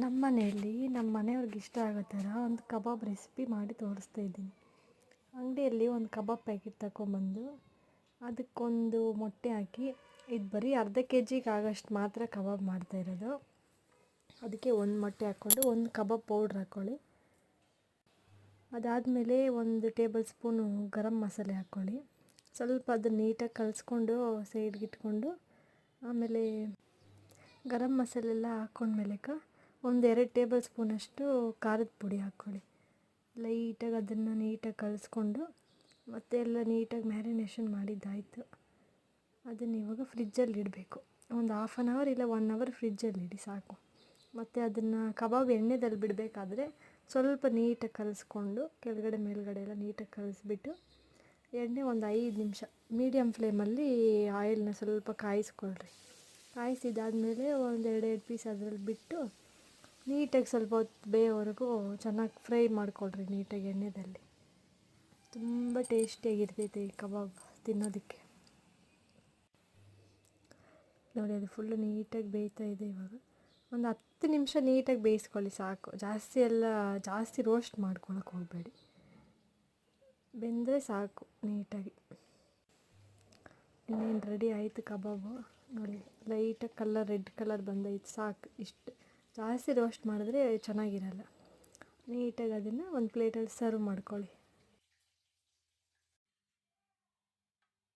ನಮ್ಮ ಮನೆಯಲ್ಲಿ ನಮ್ಮ ಮನೆಯವ್ರಿಗೆ ಇಷ್ಟ ಆಗೋ ಥರ ಒಂದು ಕಬಾಬ್ ರೆಸಿಪಿ ಮಾಡಿ ತೋರಿಸ್ತಾ ಇದ್ದೀನಿ. ಅಂಗಡಿಯಲ್ಲಿ ಒಂದು ಕಬಾಬ್ ಪ್ಯಾಕೆಟ್ ತಗೊಂಬಂದು ಅದಕ್ಕೊಂದು ಮೊಟ್ಟೆ ಹಾಕಿ, ಇದು ಬರೀ ಅರ್ಧ ಕೆ ಜಿಗೆ ಆಗೋಷ್ಟು ಮಾತ್ರ ಕಬಾಬ್ ಮಾಡ್ತಾಯಿರೋದು. ಅದಕ್ಕೆ ಒಂದು ಮೊಟ್ಟೆ ಹಾಕ್ಕೊಂಡು ಒಂದು ಕಬಾಬ್ ಪೌಡ್ರ್ ಹಾಕ್ಕೊಳ್ಳಿ. ಅದಾದಮೇಲೆ 1 ಟೇಬಲ್ ಸ್ಪೂನು ಗರಂ ಮಸಾಲೆ ಹಾಕ್ಕೊಳ್ಳಿ. ಸ್ವಲ್ಪ ಅದನ್ನು ನೀಟಾಗಿ ಕಲಿಸ್ಕೊಂಡು ಸೈಡ್ಗೆ ಇಟ್ಕೊಂಡು, ಆಮೇಲೆ ಗರಂ ಮಸಾಲೆ ಎಲ್ಲ ಹಾಕ್ಕೊಂಡ್ಮೇಲೆಕ 1-2 ಟೇಬಲ್ ಸ್ಪೂನಷ್ಟು ಖಾರದ ಪುಡಿ ಹಾಕ್ಕೊಳ್ಳಿ. ಲೈಟಾಗಿ ಅದನ್ನು ನೀಟಾಗಿ ಕಲಿಸ್ಕೊಂಡು ಮತ್ತೆ ಎಲ್ಲ ನೀಟಾಗಿ ಮ್ಯಾರಿನೇಷನ್ ಮಾಡಿದ್ದಾಯಿತು. ಅದನ್ನು ಇವಾಗ ಫ್ರಿಜ್ಜಲ್ಲಿ ಇಡಬೇಕು. ಒಂದು 1/2 ಅವರ್ ಇಲ್ಲ 1 ಅವರ್ ಫ್ರಿಜ್ಜಲ್ಲಿ ಇಡಿ ಸಾಕು. ಮತ್ತು ಅದನ್ನು ಕಬಾಬ್ ಎಣ್ಣೆದಲ್ಲಿ ಬಿಡಬೇಕಾದ್ರೆ ಸ್ವಲ್ಪ ನೀಟಾಗಿ ಕಲಿಸ್ಕೊಂಡು ಕೆಳಗಡೆ ಮೇಲ್ಗಡೆ ಎಲ್ಲ ನೀಟಾಗಿ ಕಲಿಸ್ಬಿಟ್ಟು ಎಣ್ಣೆ ಒಂದು 5 ನಿಮಿಷ ಮೀಡಿಯಮ್ ಫ್ಲೇಮಲ್ಲಿ ಆಯಿಲ್ನ ಸ್ವಲ್ಪ ಕಾಯಿಸ್ಕೊಳ್ರಿ. ಕಾಯಿಸಿದಾದ್ಮೇಲೆ ಒಂದು 2 ಪೀಸ್ ಅದರಲ್ಲಿ ಬಿಟ್ಟು ನೀಟಾಗಿ ಸ್ವಲ್ಪ ಹೊತ್ತು ಬೇಯೋವರೆಗೂ ಚೆನ್ನಾಗಿ ಫ್ರೈ ಮಾಡ್ಕೊಳ್ರಿ ನೀಟಾಗಿ ಎಣ್ಣೆಯಲ್ಲಿ. ತುಂಬ ಟೇಸ್ಟಿಯಾಗಿರ್ತೈತೆ ಈ ಕಬಾಬ್ ತಿನ್ನೋದಕ್ಕೆ. ನೋಡಿ, ಅದು ಫುಲ್ಲು ನೀಟಾಗಿ ಬೇಯ್ತಾ ಇದೆ. ಇವಾಗ ಒಂದು 10 ನಿಮಿಷ ನೀಟಾಗಿ ಬೇಯಿಸ್ಕೊಳ್ಳಿ ಸಾಕು. ಜಾಸ್ತಿ ರೋಸ್ಟ್ ಮಾಡ್ಕೊಳಕ್ಕೆ ಹೋಗಬೇಡಿ, ಬೆಂದರೆ ಸಾಕು ನೀಟಾಗಿ. ಇನ್ನೇನು ರೆಡಿ ಆಯಿತು ಕಬಾಬು. ನೋಡಿ, ಲೈಟಾಗಿ ರೆಡ್ ಕಲರ್ ಬಂದೈತೆ ಸಾಕು. ಇಷ್ಟು ಜಾಸ್ತಿ ರೋಸ್ಟ್ ಮಾಡಿದ್ರೆ ಚೆನ್ನಾಗಿರಲ್ಲ. ನೀಟಾಗಿ ಅದನ್ನು ಒಂದು ಪ್ಲೇಟಲ್ಲಿ ಸರ್ವ್ ಮಾಡ್ಕೊಳ್ಳಿ.